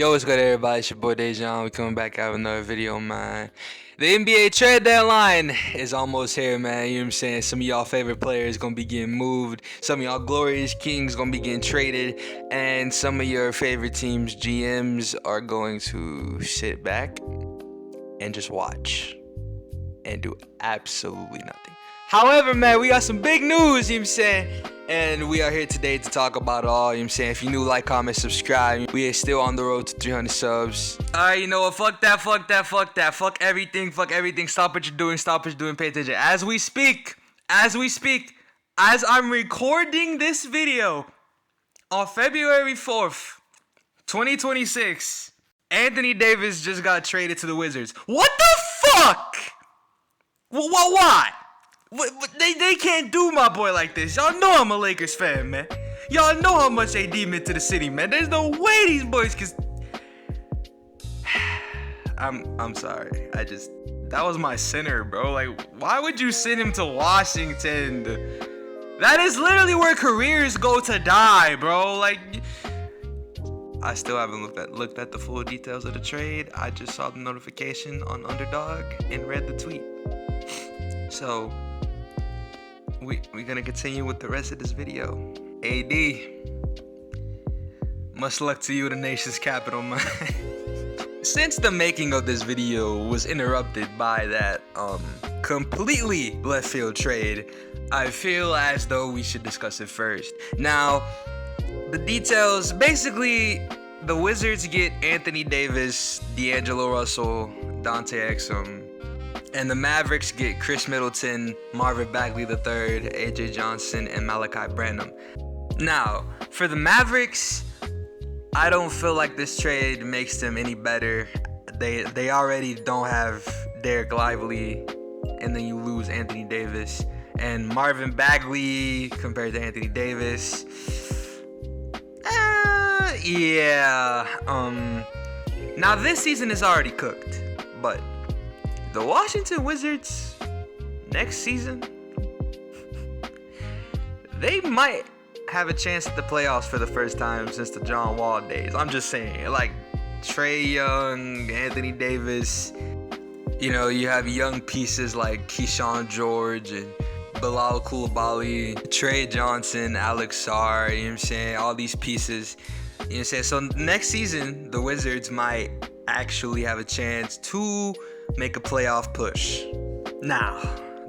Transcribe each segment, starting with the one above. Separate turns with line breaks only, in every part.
Yo, what's good, everybody? It's your boy Dejan. We coming back out with another video, man. The NBA trade deadline is almost here, man. You know what I'm saying? Some of y'all favorite players gonna be getting moved. Some of y'all glorious kings gonna be getting traded. And some of your favorite teams' GMs are going to sit back and just watch and do absolutely nothing. However, man, we got some big news, you know what I'm saying? And we are here today to talk about it all, you know what I'm saying? If you're new, like, comment, subscribe. We are still on the road to 300 subs. Alright, you know what? Fuck that. Fuck everything. Stop what you're doing. Pay attention. As we speak, as I'm recording this video on February 4th, 2026, Anthony Davis just got traded to the Wizards. What the fuck? Why? They can't do my boy like this. Y'all know I'm a Lakers fan, man. Y'all know how much AD meant to the city, man. There's no way these boys can... I'm sorry. That was my center, bro. Like, why would you send him to Washington? That is literally where careers go to die, bro. Like, I still haven't looked at the full details of the trade. I just saw the notification on Underdog and read the tweet. So, we're gonna continue with the rest of this video. AD, much luck to you, the nation's capital, man. Since the making of this video was interrupted by that completely left field trade, I feel as though we should discuss it first. Now, the details, basically, the Wizards get Anthony Davis, D'Angelo Russell, Dante Exum, and the Mavericks get Chris Middleton, Marvin Bagley III, AJ Johnson, and Malachi Branham. Now, for the Mavericks, I don't feel like this trade makes them any better. They already don't have Derek Lively, and then you lose Anthony Davis. And Marvin Bagley compared to Anthony Davis, yeah. Now this season is already cooked, but the Washington Wizards next season, they might have a chance at the playoffs for the first time since the John Wall days. I'm just saying, like Trae Young, Anthony Davis, you know, you have young pieces like Keyshawn George and Bilal Coulibaly, Trey Johnson, Alex Sarr, you know what I'm saying? All these pieces, you know what I'm saying? So next season, the Wizards might actually have a chance to make a playoff push. Now,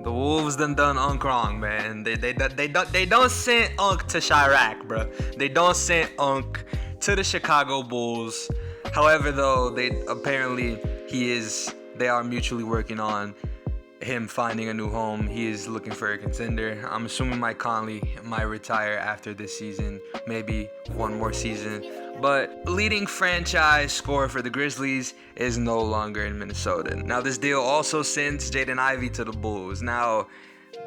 the Wolves done Unk wrong, man. They don't send Unk to Chirac, bro. They don't send Unk to the Chicago Bulls. However, though, they are mutually working on him finding a new home. He is looking for a contender. I'm assuming Mike Conley might retire after this season, maybe one more season. But leading franchise scorer for the Grizzlies is no longer in Minnesota. Now this deal also sends Jaden Ivey to the Bulls. Now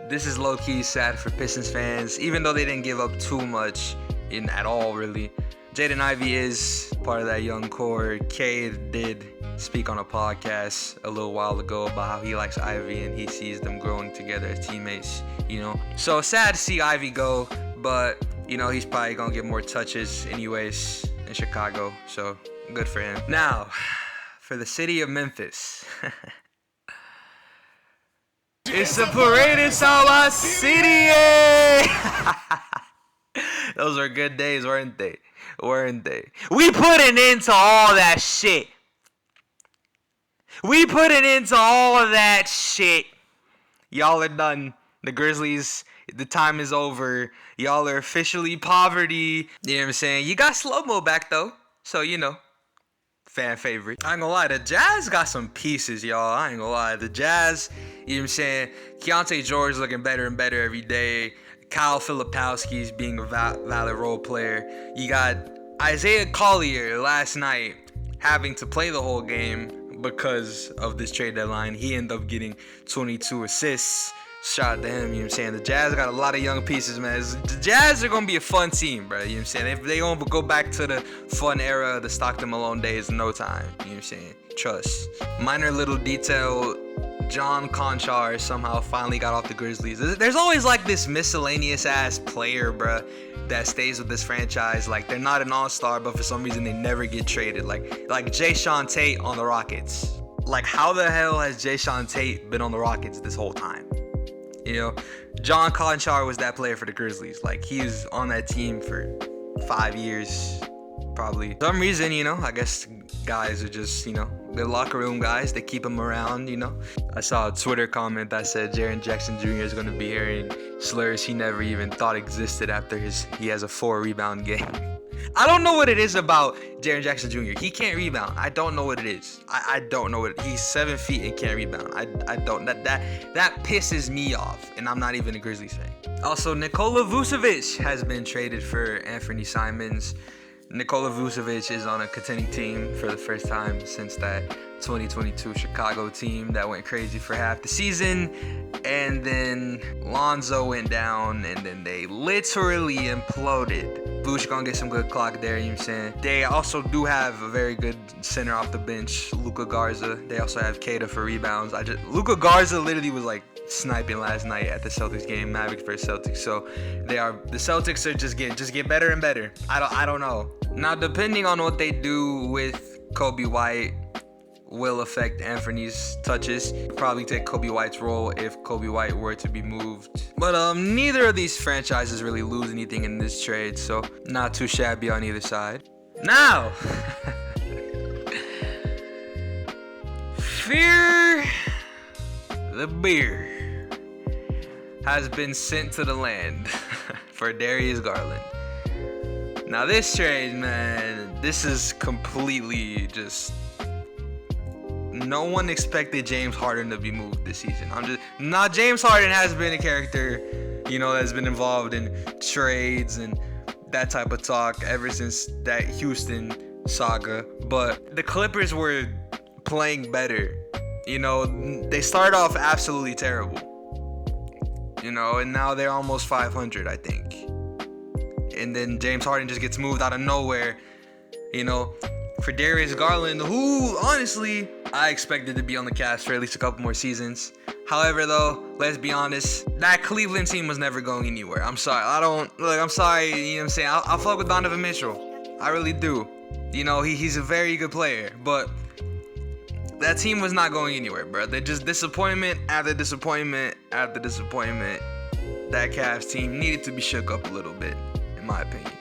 this is low-key sad for Pistons fans, even though they didn't give up too much at all, really. Jaden Ivey is part of that young core. Cade did speak on a podcast a little while ago about how he likes Ivy and he sees them growing together as teammates, you know. So sad to see Ivy go, but, you know, he's probably going to get more touches anyways in Chicago, so good for him. Now, for the city of Memphis. It's the parade in Salt City! Those were good days, weren't they? We put an end to all that shit. Y'all are done. The Grizzlies, the time is over. Y'all are officially poverty. You know what I'm saying? You got Slow-Mo back, though. So, you know, fan favorite. I ain't gonna lie, the Jazz got some pieces, y'all. The Jazz, you know what I'm saying? Keontae George looking better and better every day. Kyle Filipowski's being a valid role player. You got Isaiah Collier last night having to play the whole game because of this trade deadline. He ended up getting 22 assists. Shout out to him, you know what I'm saying? The Jazz got a lot of young pieces, man. The Jazz are going to be a fun team, bro. You know what I'm saying? They going to go back to the fun era of the Stockton Malone days in no time. You know what I'm saying? Trust. Minor little detail, John Conchar somehow finally got off the Grizzlies. There's always like this miscellaneous ass player, bruh. that stays with this franchise. Like, they're not an all-star, but for some reason they never get traded. Like Jayshawn Tate on the Rockets. Like, how the hell has Jayshawn Tate been on the Rockets this whole time? You know, John Conchar was that player for the Grizzlies. Like, he was on that team for 5 years, probably. For some reason, you know, I guess guys are just, you know, good locker room guys. They keep him around, you know. I saw a Twitter comment that said Jaren Jackson Jr. is going to be hearing slurs he never even thought existed after he has a 4-rebound game. I don't know what it is about Jaren Jackson Jr. He can't rebound. I don't know what it is. I don't know what he's 7 feet and can't rebound. I don't. That pisses me off, and I'm not even a Grizzlies fan. Also, Nikola Vucevic has been traded for Anthony Simons. Nikola Vucevic is on a contending team for the first time since that 2022 Chicago team that went crazy for half the season. And then Lonzo went down, and then they literally imploded. Vooch gonna get some good clock there, you know what I'm saying? They also do have a very good center off the bench, Luka Garza. They also have Keita for rebounds. Luka Garza literally was like sniping last night at the Celtics game, Mavericks versus Celtics. So the Celtics are just get better and better. I don't know. Now, depending on what they do with Kobe White will affect Anthony's touches. Probably take Kobe White's role if Kobe White were to be moved. But neither of these franchises really lose anything in this trade, so not too shabby on either side. Now, Fear the Beer has been sent to the land for Darius Garland. Now this trade, man, this is completely just... No one expected James Harden to be moved this season. James Harden has been a character, you know, that's been involved in trades and that type of talk ever since that Houston saga. But the Clippers were playing better. You know, they started off absolutely terrible. You know, and now they're almost 500, I think. And then James Harden just gets moved out of nowhere, you know, for Darius Garland, who, honestly, I expected to be on the Cavs for at least a couple more seasons. However, though, let's be honest, that Cleveland team was never going anywhere. I'm sorry. I'm sorry, you know what I'm saying? I'll fuck with Donovan Mitchell. I really do. You know, he's a very good player, but that team was not going anywhere, bro. They just disappointment after disappointment after disappointment. That Cavs team needed to be shook up a little bit, in my opinion.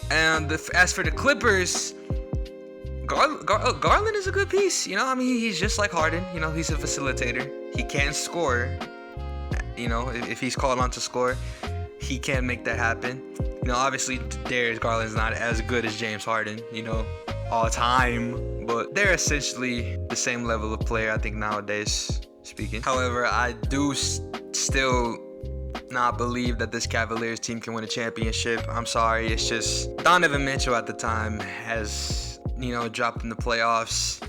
And as for the Clippers, Garland is a good piece. You know, I mean, he's just like Harden. You know, he's a facilitator. He can score. You know, if he's called on to score, he can make that happen. You know, obviously, Darius Garland's not as good as James Harden, you know, all time. But they're essentially the same level of player, I think, nowadays, speaking. However, I do still not believe that this Cavaliers team can win a championship. I'm sorry. It's just Donovan Mitchell at the time has, you know, dropped in the playoffs.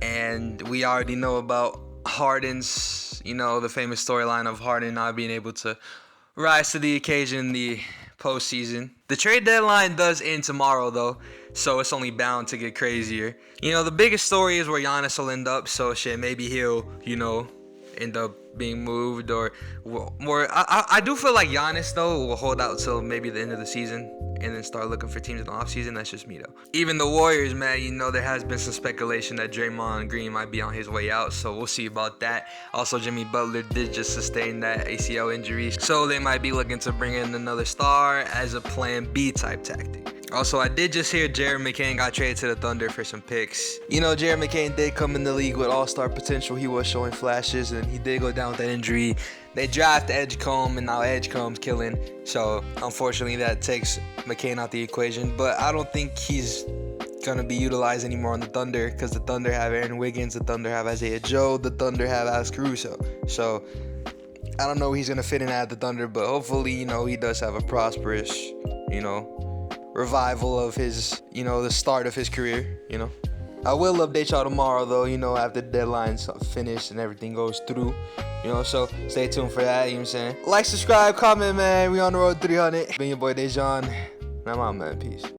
And we already know about Harden's, you know, the famous storyline of Harden not being able to rise to the occasion in the postseason. The trade deadline does end tomorrow, though, so it's only bound to get crazier. You know, the biggest story is where Giannis will end up, so shit, maybe he'll, you know, end up being moved or more. I do feel like Giannis, though, will hold out till maybe the end of the season and then start looking for teams in the offseason. That's just me, though. Even the Warriors, man, you know, there has been some speculation that Draymond Green might be on his way out, so we'll see about that. Also, Jimmy Butler did just sustain that ACL injury, so they might be looking to bring in another star as a plan B type tactic. Also, I did just hear Jared McCain got traded to the Thunder for some picks. You know, Jared McCain did come in the league with all-star potential. He was showing flashes, and he did go down with that injury. They drafted Edgecombe, and now Edgecombe's killing. So, unfortunately, that takes McCain out the equation. But I don't think he's going to be utilized anymore on the Thunder because the Thunder have Aaron Wiggins, the Thunder have Isaiah Joe, the Thunder have Alex Caruso. So, I don't know where he's going to fit in at the Thunder, but hopefully, you know, he does have a prosperous, you know, revival of his, you know, the start of his career, you know. I will update y'all tomorrow, though, you know, after the deadline's finished and everything goes through, you know, so stay tuned for that, you know what I'm saying. Like, subscribe, comment, man. We on the road to 300. Been your boy Dejan, and I'm out, man. Peace.